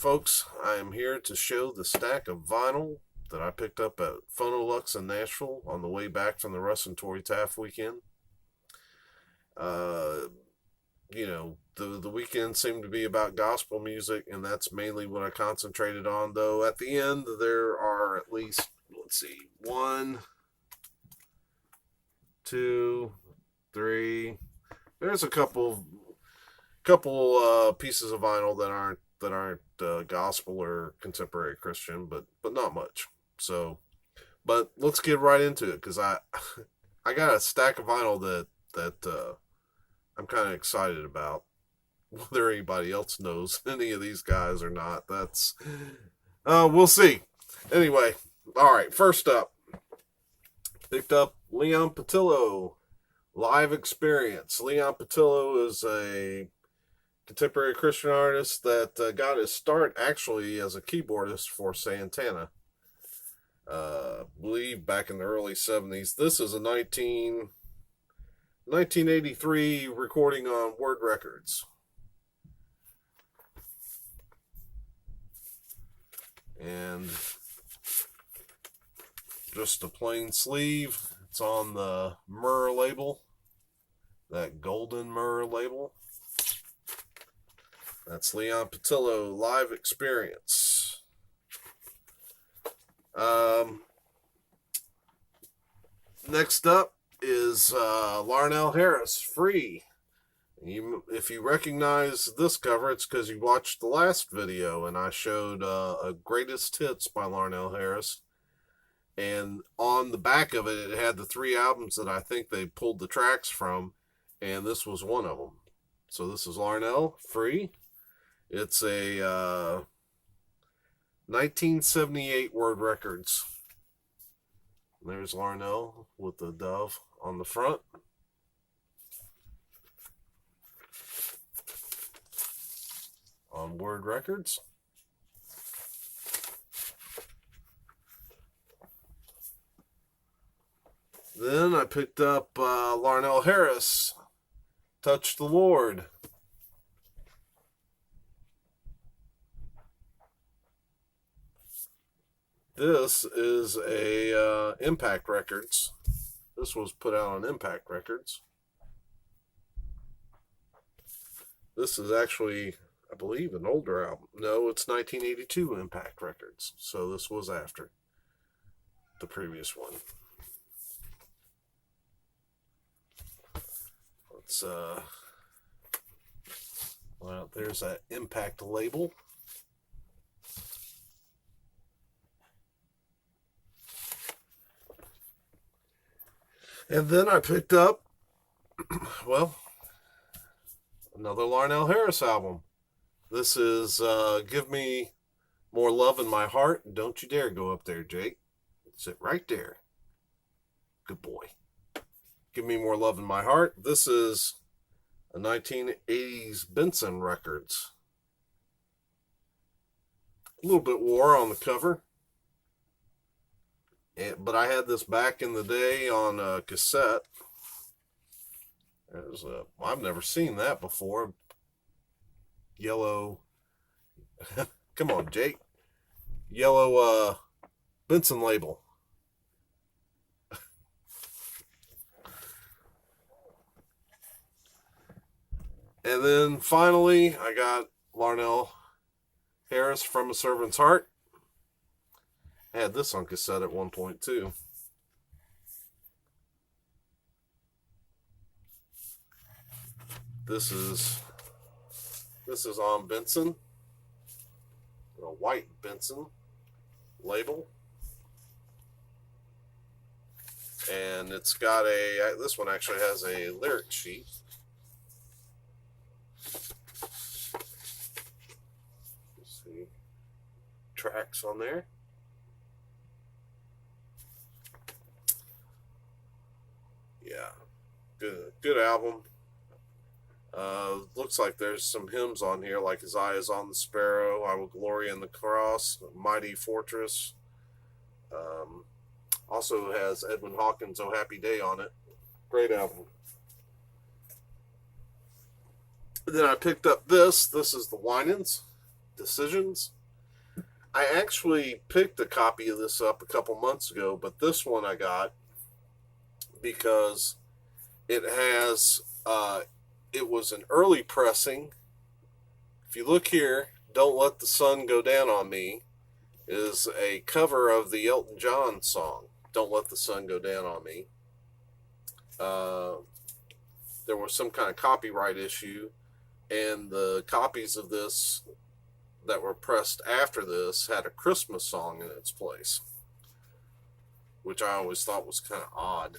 folks, I am here to show the stack of vinyl that I picked up at Phonoluxe in Nashville on the way back from the Russ and Tori Taff weekend. Uh, the weekend seemed to be about gospel music, and that's mainly what I concentrated on. Though at the end, there are at least, let's see, one, two, three. There's a couple pieces of vinyl that aren't gospel or contemporary Christian, but not much. So, but let's get right into it because I got a stack of vinyl that I'm kind of excited about. Whether anybody else knows any of these guys or not, that's we'll see. Anyway, all right. First up, picked up Leon Patillo, Live Experience. Leon Patillo is a contemporary Christian artist that got his start actually as a keyboardist for Santana. I believe back in the early 70s. This is a 1983 recording on Word Records. And just a plain sleeve. It's on the Myrrh label, that golden Myrrh label. That's Leon Patillo, Live Experience. Next up is Larnell Harris, Free. If you recognize this cover, it's because you watched the last video, and I showed a Greatest Hits by Larnell Harris. And on the back of it, it had the 3 albums that I think they pulled the tracks from, and this was one of them. So this is Larnell, Free. It's a 1978 Word Records. There's Larnell with the dove on the front. On Word Records. Then I picked up Larnell Harris, Touch the Lord. This is a Impact Records. This was put out on Impact Records. This is actually, I believe, an older album. No, it's 1982 Impact Records. So this was after the previous one. Let's, well, there's that Impact label. And then I picked up, well, another Larnell Harris album. This is Give Me More Love in My Heart. Don't you dare go up there, Jake. Sit right there. Good boy. Give Me More Love in My Heart. This is a 1980s Benson Records. A little bit wore on the cover. But I had this back in the day on a cassette. I've never seen that before. Yellow. Come on, Jake. Yellow Benson label. And then finally, I got Larnell Harris, From a Servant's Heart. I had this on cassette at one point too. This is on Benson, a white Benson label, and it's got this one actually has a lyric sheet. Let's see, tracks on there. Yeah, good album. Looks like there's some hymns on here, like His Eye is on the Sparrow, I Will Glory in the Cross, Mighty Fortress. Also has Edwin Hawkins' Oh Happy Day on it. Great album. Then I picked up this. This is the Winans. decisions. I actually picked a copy of this up a couple months ago, but this one I got because it has, it was an early pressing. If you look here, Don't Let the Sun Go Down on Me is a cover of the Elton John song, Don't Let the Sun Go Down on Me. There was some kind of copyright issue, and the copies of this that were pressed after this had a Christmas song in its place, which I always thought was kind of odd.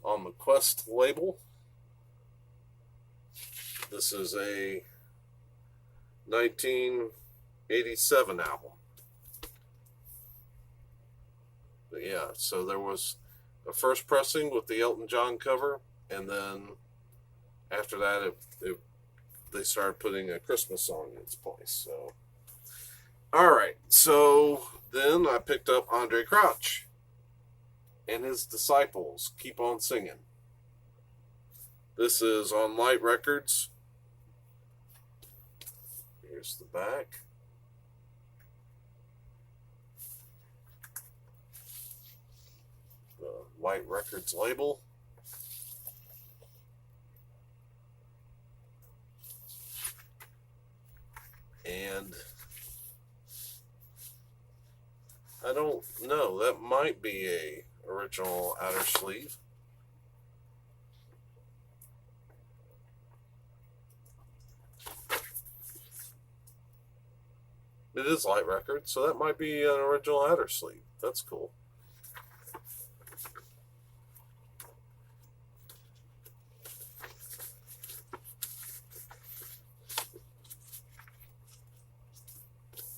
On the Quest label, this is a 1987 album. But yeah, so there was a first pressing with the Elton John cover, and then after that they started putting a Christmas song in its place. So, all right, so then I picked up Andre Crouch and his Disciples, Keep On Singing. This is on Light Records. Here's the back. The Light Records label. And I don't know, that might be a original outer sleeve. It is Light Records, so that might be an original outer sleeve. That's cool.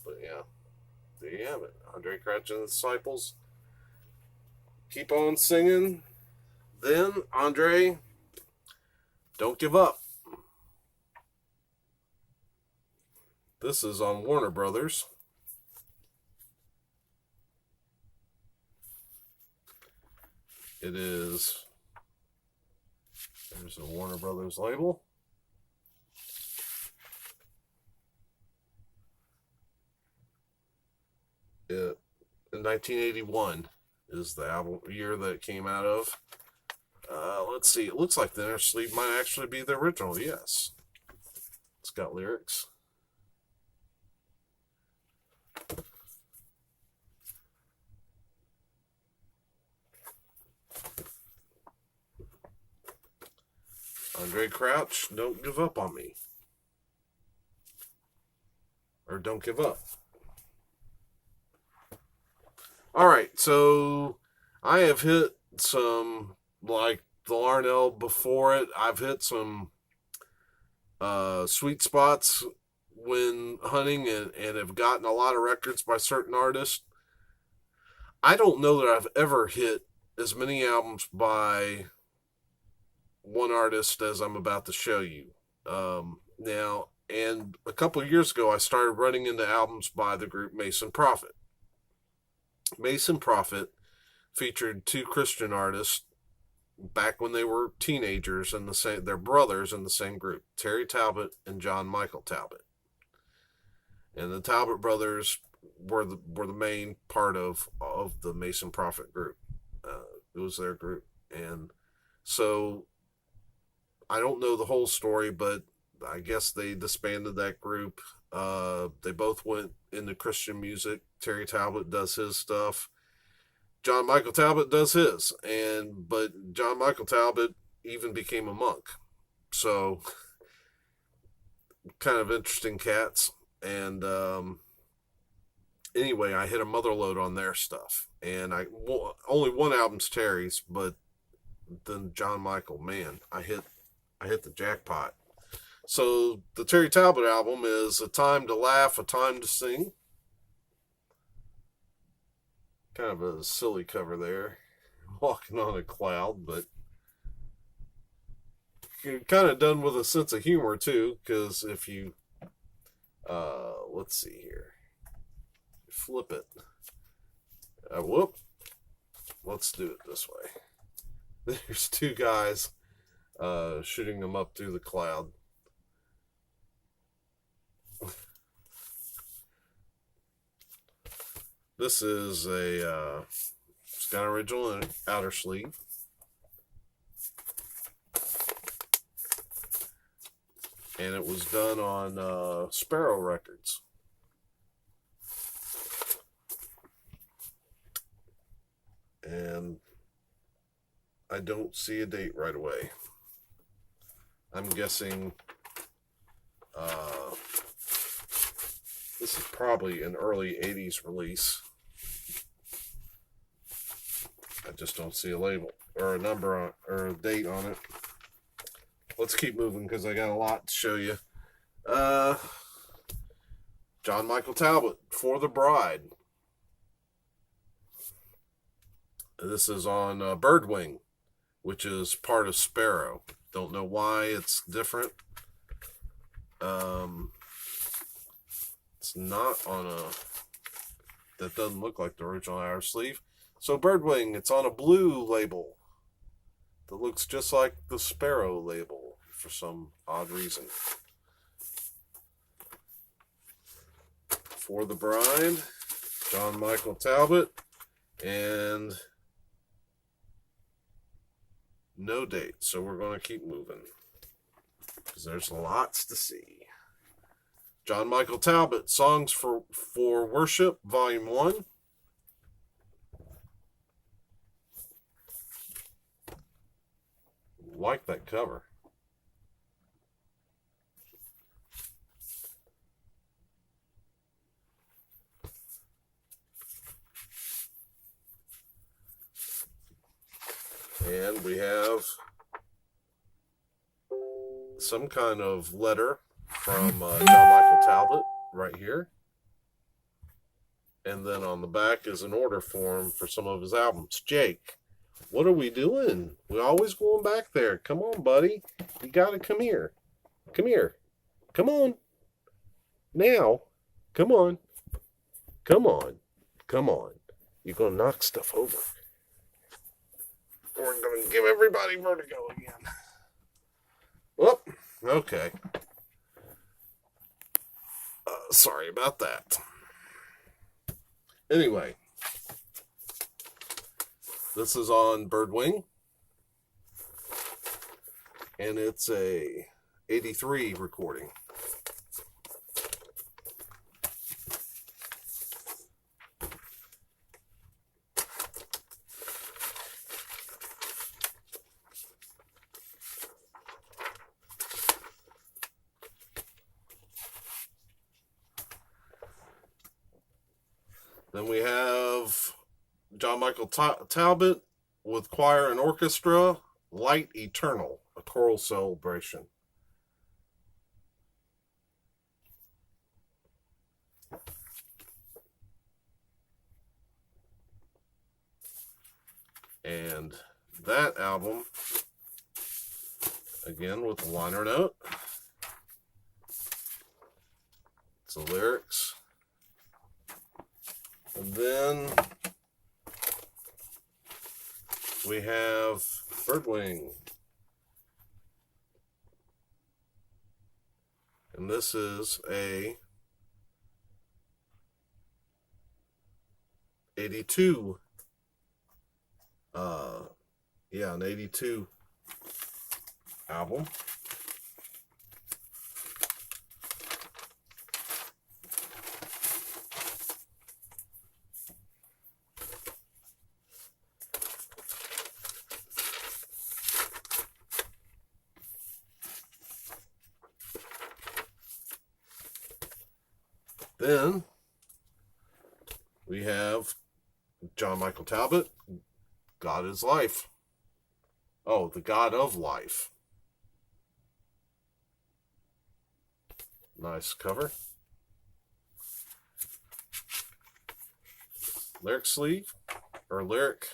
But yeah, there you have it. Andre Crouch and the Disciples, Keep On Singing. Then, Andre, Don't Give Up. This is on Warner Brothers. It is, there's a Warner Brothers label. In 1981 is the album year that it came out of. Let's see. It looks like the inner sleeve might actually be the original. Yes, it's got lyrics. Andre Crouch, Don't Give Up on Me. Or Don't Give Up. Alright, so I have hit some, like the Larnell before it, I've hit some sweet spots when hunting and have gotten a lot of records by certain artists. I don't know that I've ever hit as many albums by one artist as I'm about to show you. Now, and a couple of years ago, I started running into albums by the group Mason Prophet. Mason Prophet featured two Christian artists back when they were teenagers, and they're brothers in the same group, Terry Talbot and John Michael Talbot. And the Talbot brothers were the main part of the Mason Prophet group. It was their group, and so I don't know the whole story, but I guess they disbanded that group. They both went into Christian music. Terry Talbot does his stuff. John Michael Talbot does his. But John Michael Talbot even became a monk. So, kind of interesting cats. And anyway, I hit a mother load on their stuff. And only one album's Terry's, but then John Michael, man, I hit the jackpot. So the Terry Talbot album is A Time to Laugh, A Time to Sing. Kind of a silly cover there. Walking on a cloud, but kind of done with a sense of humor too, because if you, let's see here. Flip it. Whoop. Let's do it this way. There's two guys shooting them up through the cloud. This is it's got an original outer sleeve. And it was done on Sparrow Records. And I don't see a date right away. I'm guessing this is probably an early 80s release. I just don't see a label or a number on, or a date on it. Let's keep moving because I got a lot to show you. John Michael Talbot, For the Bride. This is on Birdwing, which is part of Sparrow. Don't know why it's different. It's not on that doesn't look like the original outer sleeve. So Birdwing, it's on a blue label that looks just like the Sparrow label for some odd reason. For the Bride, John Michael Talbot, and no date. So we're going to keep moving because there's lots to see. John Michael Talbot, Songs for Worship, Volume 1. Like that cover. And we have some kind of letter from John Michael Talbot right here. And then on the back is an order form for some of his albums. Jake, what are we doing? We're always going back there. Come on, buddy. You got to come here. Come here. Come on. Now. Come on. Come on. Come on. You're going to knock stuff over. We're going to give everybody vertigo again. Whoop. Okay. Sorry about that. Anyway. This is on Birdwing. And it's a 83 recording. Then we have John Michael Talbot with choir and orchestra, Light Eternal, a choral celebration. And that album, again with the liner note, it's the lyrics. And then we have Birdwing. And this is a 82. An 82 album. Then we have John Michael Talbot, God is Life. Oh, the God of Life. Nice cover. Lyric sleeve, or lyric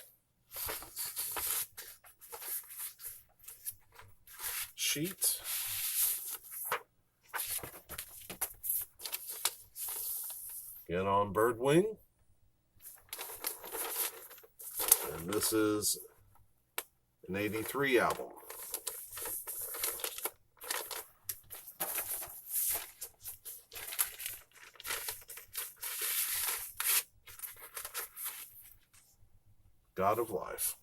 sheet. Again on Birdwing. And this is an 83 album. God of Life.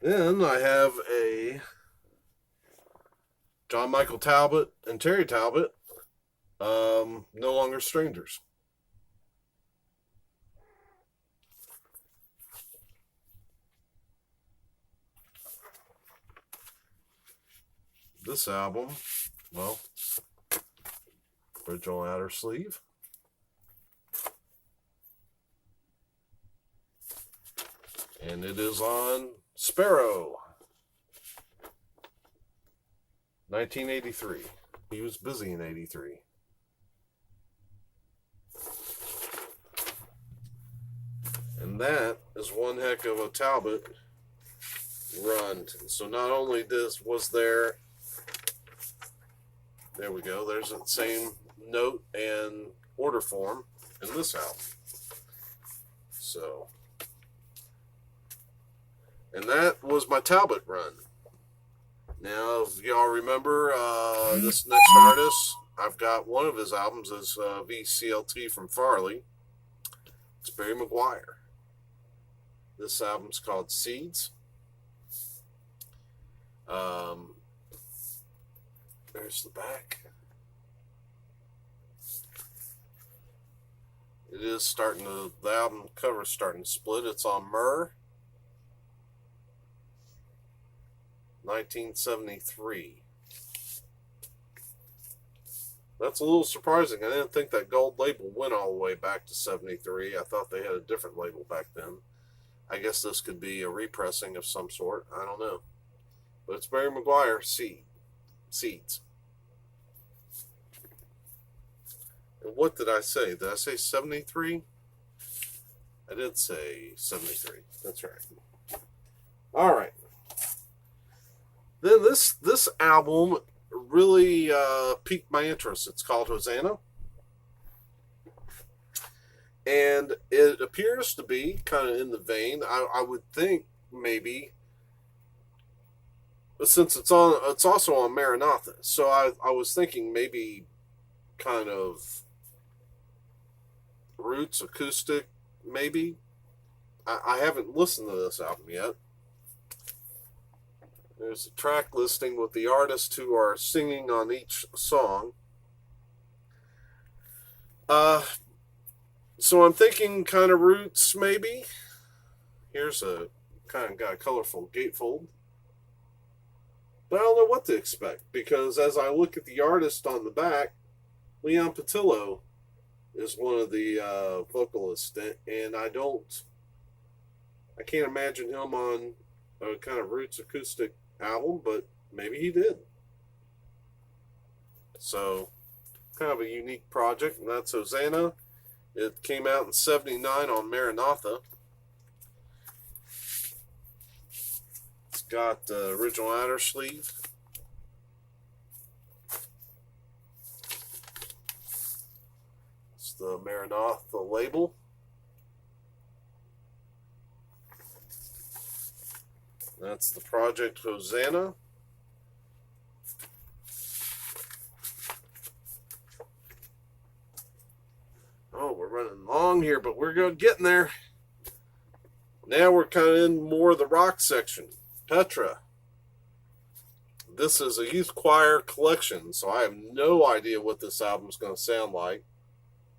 Then I have a John Michael Talbot and Terry Talbot, No Longer Strangers. This album, well, original outer sleeve. And it is on Sparrow, 1983. He was busy in 83. And that is one heck of a Talbot run. So not only was there we go, there's the same note and order form in this album. So, and that was my Talbot run. Now, if y'all remember this next artist, I've got one of his albums is VCLT from Farley. It's Barry McGuire. This album's called Seeds. There's the back. It is starting to, the album cover's starting to split. It's on Myrrh, 1973. That's a little surprising. I didn't think that gold label went all the way back to 73. I thought they had a different label back then. I guess this could be a repressing of some sort. I don't know. But it's Barry McGuire, Seeds. And what did I say? Did I say 73? I did say 73. That's right. All right. Then this album really piqued my interest. It's called Hosanna. And it appears to be kind of in the vein, I would think maybe, since it's also on Maranatha. So I was thinking maybe kind of roots, acoustic, maybe. I haven't listened to this album yet. There's a track listing with the artists who are singing on each song. So I'm thinking kind of roots, maybe. Here's a kind of got a colorful gatefold. But I don't know what to expect, because as I look at the artist on the back, Leon Patillo is one of the vocalists, and I can't imagine him on a kind of roots acoustic album, but maybe he did. So, kind of a unique project, and that's Hosanna. It came out in 79 on Maranatha. It's got the original outer sleeve. It's the Maranatha label. That's the project Hosanna. Oh, we're running long here, but we're getting there. Now we're kind of in more of the rock section. Petra. This is a youth choir collection, so I have no idea what this album's going to sound like.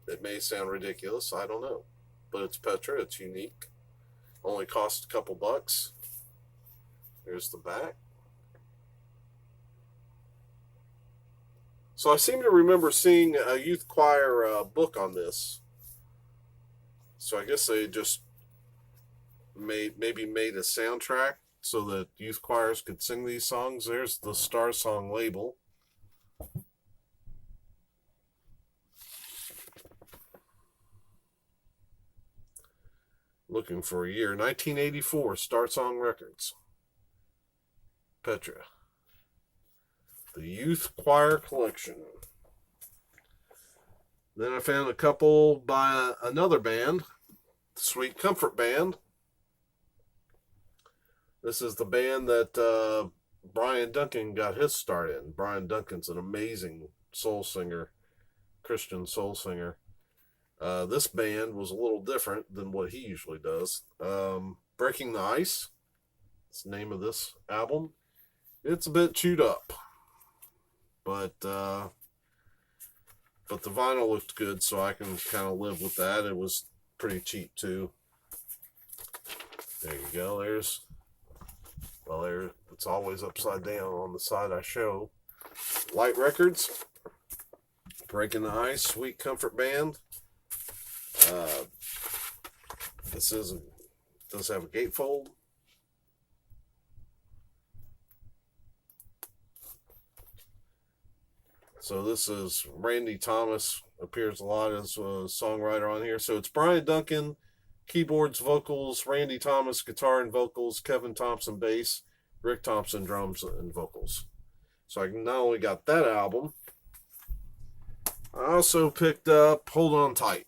It may sound ridiculous, I don't know. But it's Petra, it's unique. Only cost a couple bucks. Here's the back. So I seem to remember seeing a youth choir book on this. So I guess they just maybe made a soundtrack so that youth choirs could sing these songs. There's the Star Song label. Looking for a year. 1984, Star Song Records. Petra. The Youth Choir Collection. Then I found a couple by another band, Sweet Comfort Band. This is the band that Brian Duncan got his start in. Brian Duncan's an amazing soul singer, Christian soul singer. This band was a little different than what he usually does. Breaking the Ice, that's the name of this album. It's a bit chewed up, but the vinyl looked good, so I can kind of live with that. It was pretty cheap too. There you go. It's always upside down on the side I show. Light Records, Breaking the Ice, Sweet Comfort Band. This does have a gatefold. So this is Randy Thomas, appears a lot as a songwriter on here. So it's Brian Duncan, keyboards, vocals, Randy Thomas, guitar and vocals, Kevin Thompson, bass, Rick Thompson, drums and vocals. So I not only got that album, I also picked up Hold On Tight.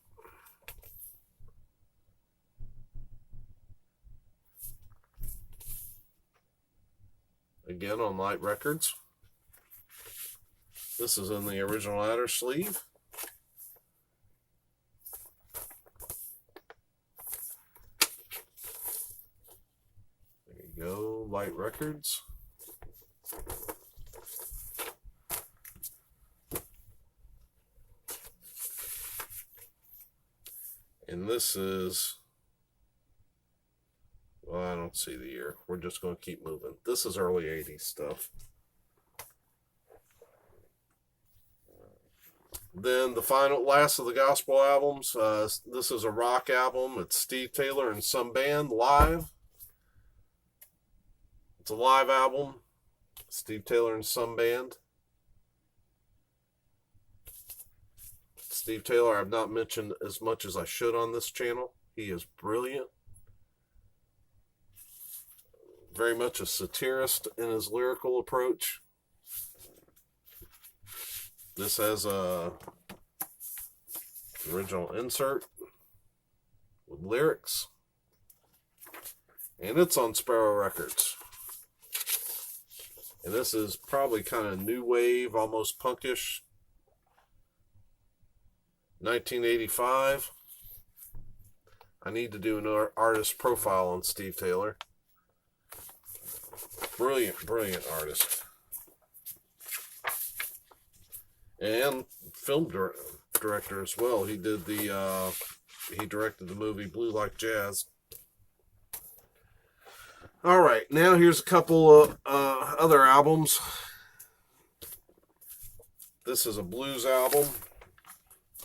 Again on Light Records. This is in the original outer sleeve. There you go, Light Records. And this is, well, I don't see the year. We're just going to keep moving. This is early 80s stuff. Then the last of the gospel albums. This is a rock album. It's Steve Taylor and some band live. It's a live album. Steve Taylor and some band. Steve Taylor, I've not mentioned as much as I should on this channel. He is brilliant. Very much a satirist in his lyrical approach. This has a original insert with lyrics. And it's on Sparrow Records. And this is probably kind of new wave, almost punkish. 1985. I need to do an artist profile on Steve Taylor. Brilliant, brilliant artist. And film director as well. He directed the movie Blue Like Jazz. All right, now here's a couple of other albums. This is a blues album.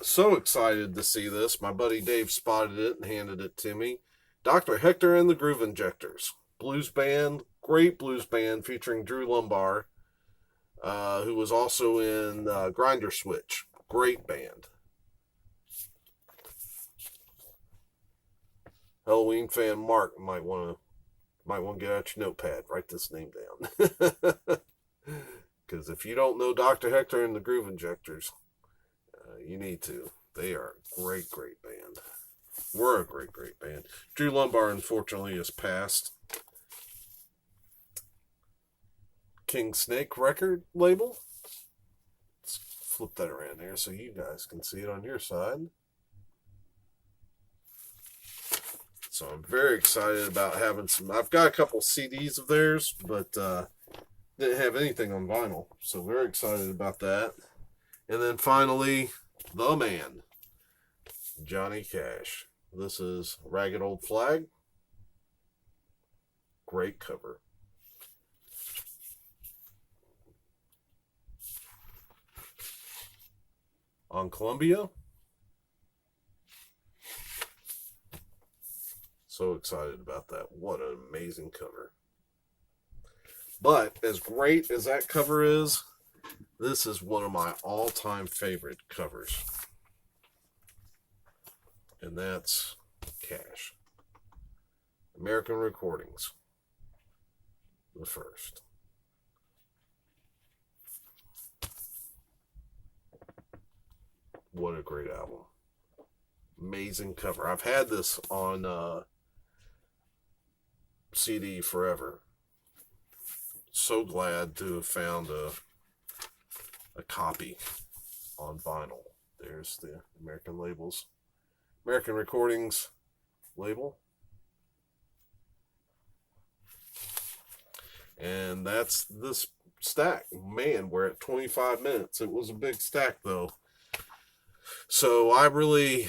So excited to see this. My buddy Dave spotted it and handed it to me. Dr. Hector and the Groove Injectors. Blues band, great blues band featuring Drew Lumbar, who was also in Grinder Switch. Great band. Halloween fan Mark might want to get out your notepad. Write this name down. Because if you don't know Dr. Hector and the Groove Injectors, you need to. They are a great, great band. We're a great, great band. Drew Lumbar, unfortunately, has passed. King Snake record label. Let's flip that around there so you guys can see it on your side. So I'm very excited about having some. I've got a couple CDs of theirs, but didn't have anything on vinyl. So very excited about that. And then finally, the man, Johnny Cash. This is Ragged Old Flag. Great cover. On Columbia. So excited about that. What an amazing cover. But as great as that cover is, this is one of my all-time favorite covers. And that's Cash. American Recordings. The first. What a great album. Amazing cover. I've had this on CD forever. So glad to have found a copy on vinyl. There's the American labels. American Recordings label. And that's this stack. Man, we're at 25 minutes. It was a big stack, though. So I really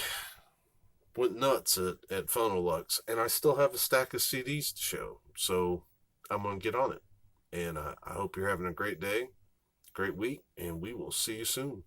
went nuts at Phonoluxe, and I still have a stack of CDs to show. So I'm going to get on it. And I hope you're having a great day, great week, and we will see you soon.